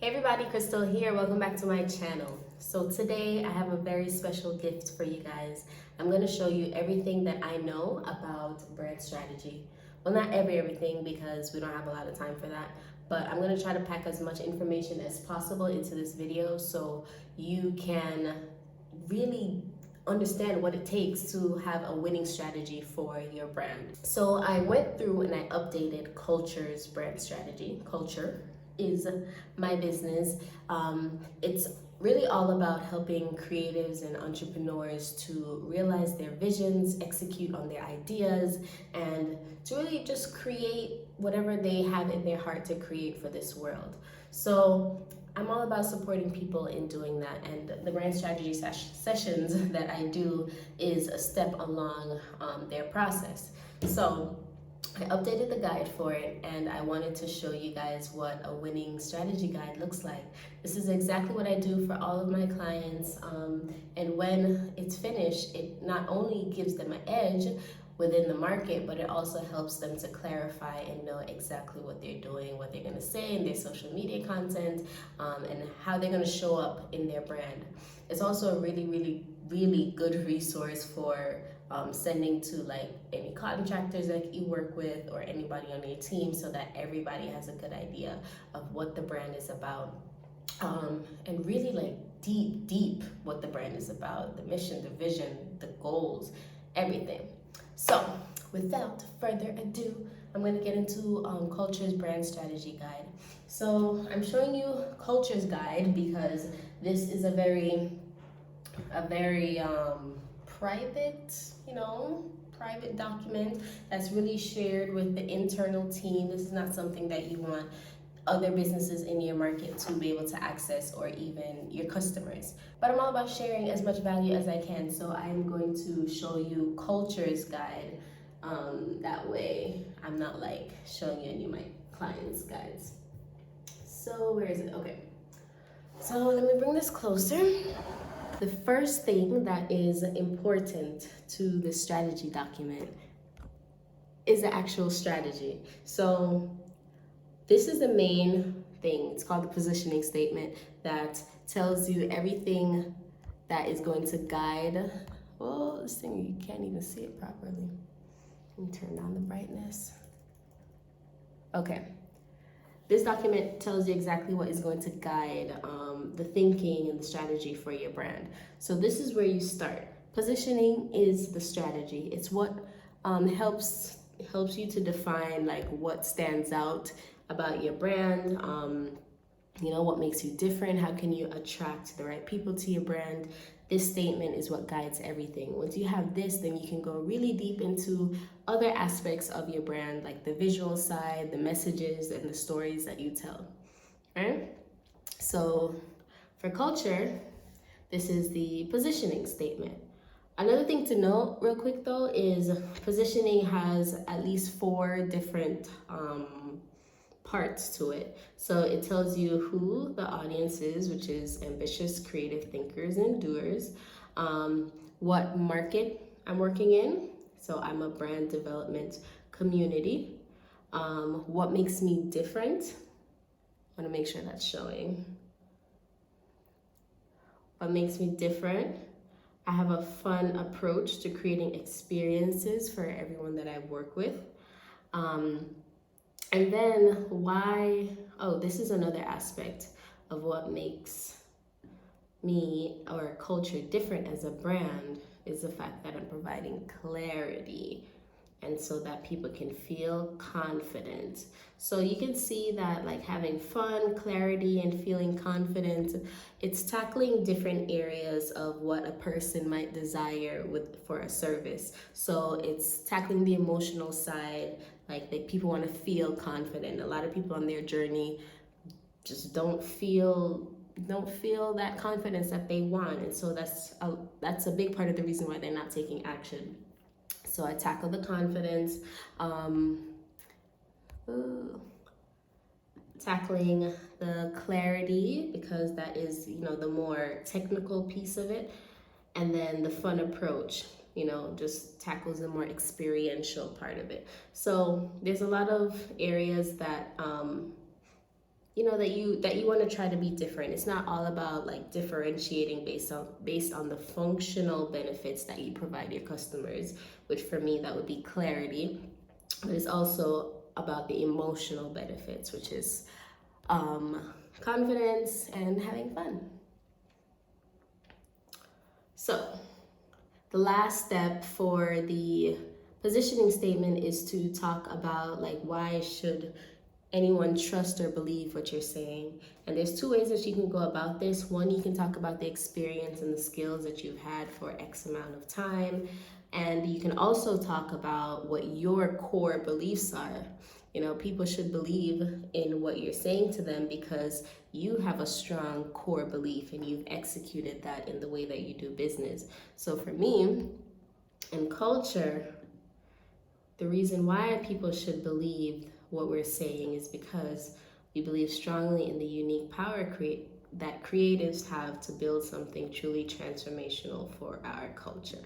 Hey everybody, Crystal here. Welcome back to my channel. So today I have a very special gift for you guys. I'm going to show you everything that I know about brand strategy. Well, not everything because we don't have a lot of time for that, but I'm going to try to pack as much information as possible into this video so you can really understand what it takes to have a winning strategy for your brand. So I went through and I updated Culture's brand strategy. Culture is my business. It's really all about helping creatives and entrepreneurs to realize their visions, execute on their ideas, and to really just create whatever they have in their heart to create for this world. So I'm all about supporting people in doing that, and the brand strategy sessions that I do is a step along their process. So I updated the guide for it, and I wanted to show you guys what a winning strategy guide looks like. This is exactly what I do for all of my clients, and when it's finished, it not only gives them an edge within the market, but it also helps them to clarify and know exactly what they're doing, what they're going to say in their social media content, and how they're going to show up in their brand. It's also a really good resource for sending to like any contractors that you work with or anybody on your team, so that everybody has a good idea of what the brand is about, and really like deep what the brand is about, the mission, the vision, the goals, everything. So without further ado, I'm going to get into Culture's brand strategy guide. So I'm showing you Culture's guide because this is a very private, private document that's really shared with the internal team. This is not something that you want other businesses in your market to be able to access, or even your customers. But I'm all about sharing as much value as I can, so I'm going to show you Culture's guide. That way I'm not like showing you any of my clients' guides. So where is it? Okay. So let me bring this closer. The first thing that is important to the strategy document is the actual strategy. So this is the main thing. It's called the positioning statement that tells you everything that is going to guide. Oh, this thing, you can't even see it properly. Let me turn down the brightness. Okay. This document tells you exactly what is going to guide the thinking and the strategy for your brand. So this is where you start. Positioning is the strategy. It's what helps you to define like what stands out about your brand. What makes you different? How can you attract the right people to your brand? This statement is what guides everything. Once you have this, then you can go really deep into other aspects of your brand, like the visual side, the messages, and the stories that you tell. Right? So for Culture, this is the positioning statement. Another thing to note real quick though is positioning has at least 4 different parts to it. So it tells you who the audience is, which is ambitious, creative thinkers and doers, what market I'm working in. So I'm a brand development community. What makes me different? I want to make sure that's showing. What makes me different? I have a fun approach to creating experiences for everyone that I work with. And then why, this is another aspect of what makes me or Culture different as a brand, is the fact that I'm providing clarity, and so that people can feel confident. So you can see that like having fun, clarity, and feeling confident, it's tackling different areas of what a person might desire for a service. So it's tackling the emotional side, like people want to feel confident. A lot of people on their journey just don't feel that confidence that they want, and so that's a big part of the reason why they're not taking action. So I tackle the confidence, tackling the clarity, because that is, the more technical piece of it. And then the fun approach, just tackles the more experiential part of it. So there's a lot of areas that that you want to try to be different. It's not all about like differentiating based on the functional benefits that you provide your customers, which for me that would be clarity, but it's also about the emotional benefits, which is confidence and having fun. So the last step for the positioning statement is to talk about like why should anyone trust or believe what you're saying. And there's two ways that you can go about this. One, you can talk about the experience and the skills that you've had for X amount of time. And you can also talk about what your core beliefs are. People should believe in what you're saying to them because you have a strong core belief and you've executed that in the way that you do business. So for me, in culture, the reason why people should believe what we're saying is because we believe strongly in the unique power that creatives have to build something truly transformational for our culture.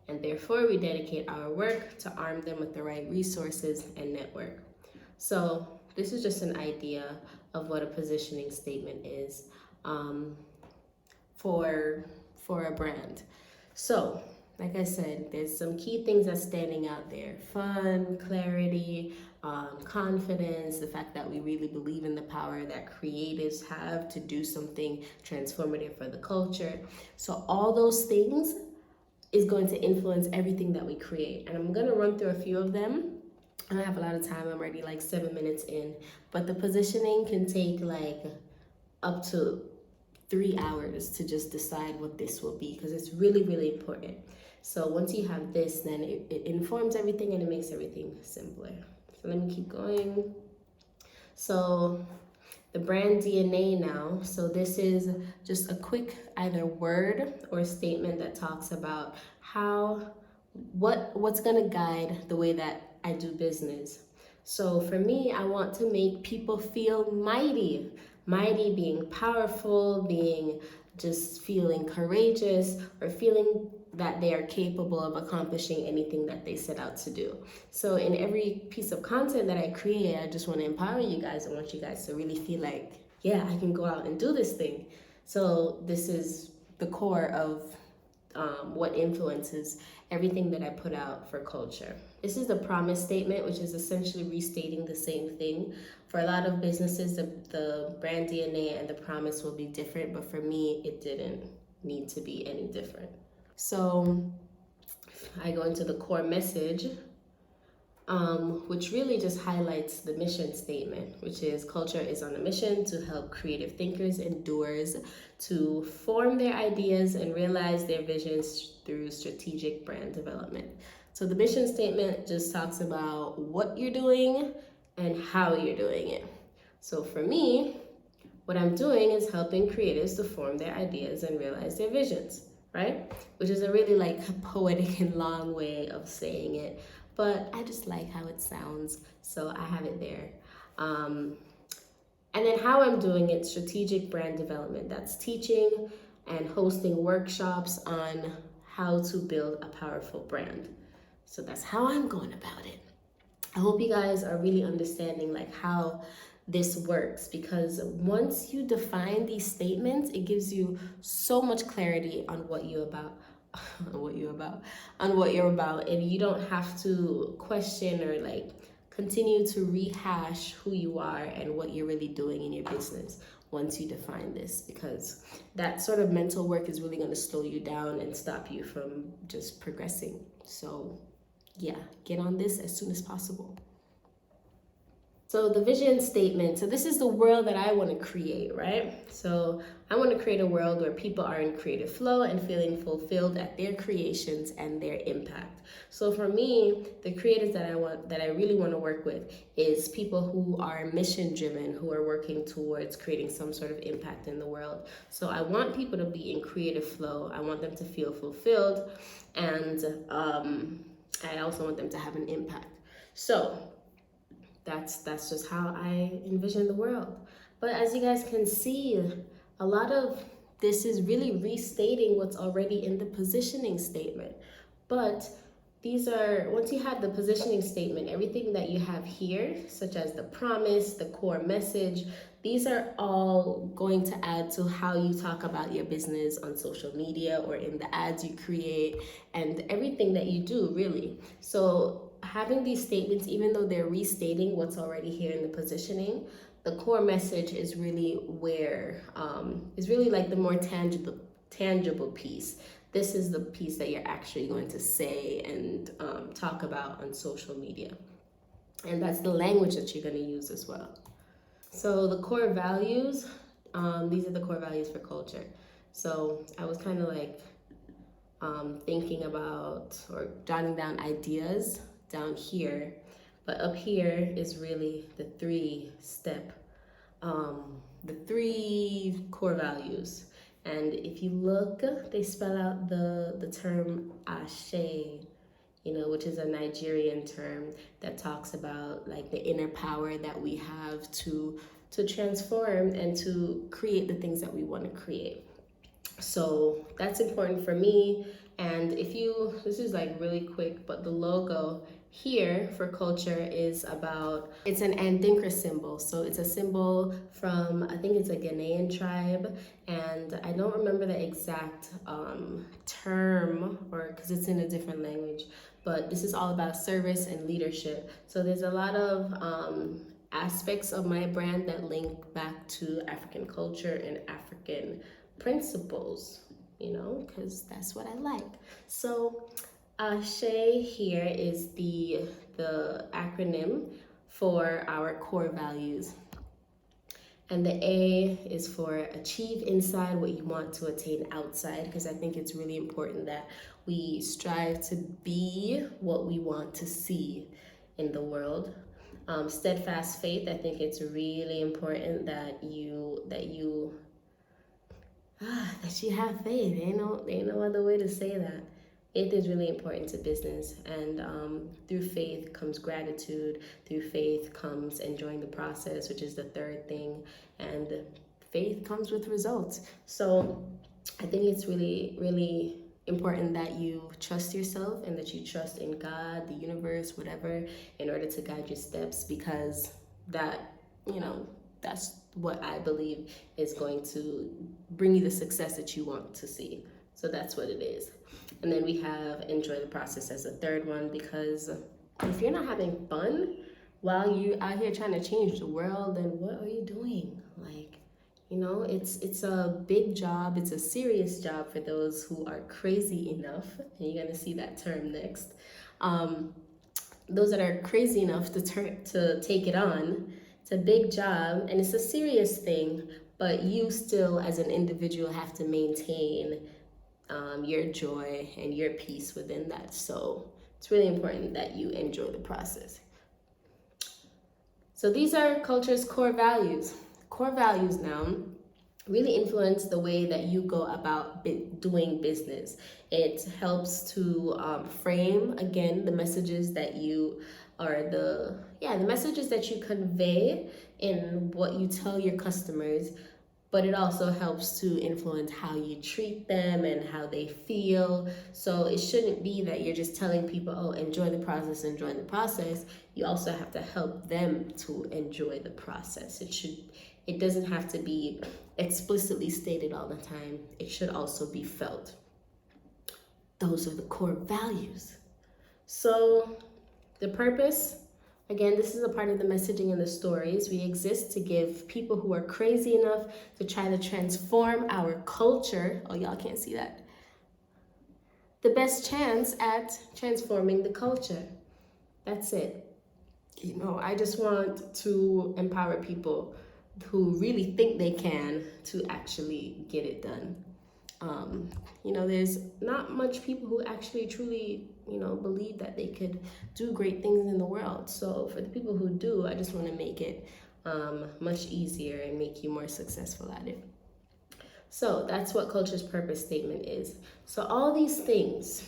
And therefore, we dedicate our work to arm them with the right resources and network. So this is just an idea of what a positioning statement is for a brand. So, like I said, there's some key things that's standing out there: fun, clarity, confidence, the fact that we really believe in the power that creatives have to do something transformative for the culture. So all those things is going to influence everything that we create. And I'm going to run through a few of them. I don't have a lot of time. I'm already like 7 minutes in. But the positioning can take like up to 3 hours to just decide what this will be, because it's really, really important. So once you have this, then it informs everything and it makes everything simpler. So let me keep going. So the brand DNA now. So this is just a quick either word or statement that talks about what's gonna guide the way that I do business. So for me, I want to make people feel mighty. Mighty being powerful, being just feeling courageous, or feeling that they are capable of accomplishing anything that they set out to do. So in every piece of content that I create, I just want to empower you guys. I want you guys to really feel like, yeah, I can go out and do this thing. So this is the core of what influences everything that I put out for culture. This is the promise statement, which is essentially restating the same thing. For a lot of businesses, the brand DNA and the promise will be different, but for me, it didn't need to be any different. So I go into the core message, which really just highlights the mission statement, which is culture is on a mission to help creative thinkers and doers to form their ideas and realize their visions through strategic brand development. So the mission statement just talks about what you're doing and how you're doing it. So for me, what I'm doing is helping creatives to form their ideas and realize their visions, right? Which is a really like poetic and long way of saying it, but I just like how it sounds, so I have it there. And then how I'm doing it, strategic brand development. That's teaching and hosting workshops on how to build a powerful brand. So that's how I'm going about it. I hope you guys are really understanding like how this works, because once you define these statements, it gives you so much clarity on what you're about, and you don't have to question or like continue to rehash who you are and what you're really doing in your business once you define this, because that sort of mental work is really going to slow you down and stop you from just progressing. So yeah, get on this as soon as possible. So the vision statement, so this is the world that I want to create, right? So I want to create a world where people are in creative flow and feeling fulfilled at their creations and their impact. So for me, the creators that I really want to work with is people who are mission driven, who are working towards creating some sort of impact in the world. So I want people to be in creative flow. I want them to feel fulfilled, and I also want them to have an impact. So that's just how I envision the world. But as you guys can see, a lot of this is really restating what's already in the positioning statement. But these are, once you have the positioning statement, everything that you have here, such as the promise, the core message, these are all going to add to how you talk about your business on social media or in the ads you create and everything that you do, really. So having these statements, even though they're restating what's already here in the positioning, the core message is really where, is really like the more tangible piece. This is the piece that you're actually going to say and talk about on social media. And that's the language that you're going to use as well. So the core values, these are the core values for culture. So I was kind of like thinking about or jotting down ideas down here, but up here is really the three core values. And if you look, they spell out the term ashe, which is a Nigerian term that talks about like the inner power that we have to transform and to create the things that we want to create. So that's important for me. And this is like really quick, but the logo here for culture is it's an Andinkra symbol. So it's a symbol from, I think it's a Ghanaian tribe. And I don't remember the exact term because it's in a different language. But this is all about service and leadership. So there's a lot of aspects of my brand that link back to African culture and African principles, because that's what I like. So Ashe here is the acronym for our core values. And the A is for achieve inside what you want to attain outside, because I think it's really important that we strive to be what we want to see in the world. Steadfast faith, I think it's really important that you have faith. Ain't no other way to say that. Faith is really important to business, and through faith comes gratitude. Through faith comes enjoying the process, which is the third thing, and faith comes with results. So I think it's really, really important that you trust yourself and that you trust in God, the universe, whatever, in order to guide your steps, because that's what I believe is going to bring you the success that you want to see. So that's what it is. And then we have enjoy the process as a third one, because if you're not having fun while you're out here trying to change the world, then what are you doing? It's a big job. It's a serious job for those who are crazy enough, and you're going to see that term next. Those that are crazy enough to take it on. It's a big job and it's a serious thing, but you still as an individual have to maintain your joy and your peace within that. So it's really important that you enjoy the process. So these are culture's core values. Core values now really influence the way that you go about doing business. It helps to frame, again, the messages that you the messages that you convey in what you tell your customers, but it also helps to influence how you treat them and how they feel. So it shouldn't be that you're just telling people, oh, enjoy the process. You also have to help them to enjoy the process. It doesn't have to be explicitly stated all the time. It should also be felt. Those are the core values. So the purpose, again, this is a part of the messaging and the stories. We exist to give people who are crazy enough to try to transform our culture, oh, y'all can't see that, the best chance at transforming the culture. That's it. I just want to empower people who really think they can to actually get it done. There's not much people who actually truly, believe that they could do great things in the world. So for the people who do, I just want to make it much easier and make you more successful at it. So that's what culture's purpose statement is. So all these things,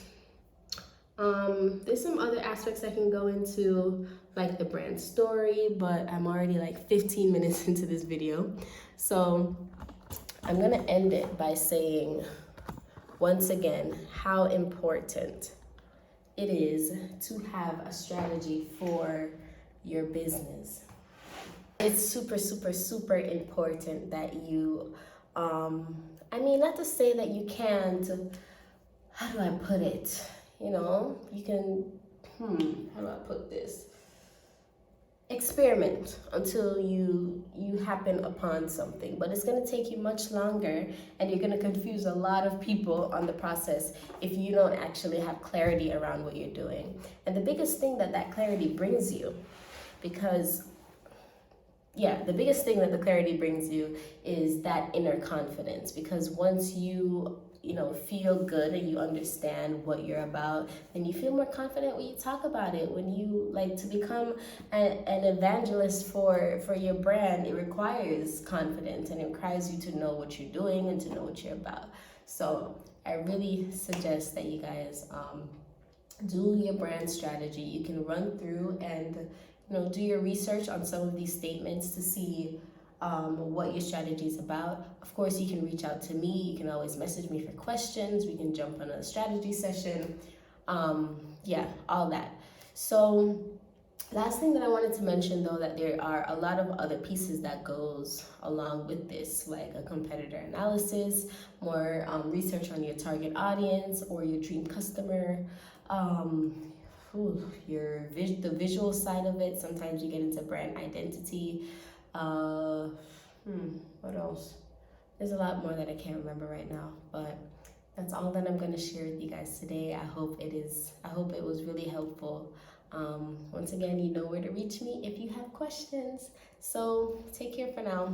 there's some other aspects I can go into, like the brand story, but I'm already like 15 minutes into this video. So I'm gonna end it by saying, once again, how important it is to have a strategy for your business. It's super, super, super important that you, not to say that you can't, how do I put it? You can, how do I put this? Experiment until you happen upon something, but it's going to take you much longer, and you're going to confuse a lot of people on the process if you don't actually have clarity around what you're doing. And the biggest thing that clarity brings you, because the biggest thing that the clarity brings you is that inner confidence, because once you feel good and you understand what you're about, then you feel more confident when you talk about it. When you like to become an evangelist for your brand, it requires confidence, and it requires you to know what you're doing and to know what you're about. So I really suggest that you guys do your brand strategy. You can run through and do your research on some of these statements to see what your strategy is about. Of course, you can reach out to me. You can always message me for questions. We can jump on a strategy session. All that. So last thing that I wanted to mention, though, that there are a lot of other pieces that goes along with this, like a competitor analysis, more research on your target audience or your dream customer, the visual side of it. Sometimes you get into brand identity. What else? There's a lot more that I can't remember right now, but that's all that I'm going to share with you guys today. I hope it was really helpful. Once again, you know where to reach me if you have questions. So take care for now.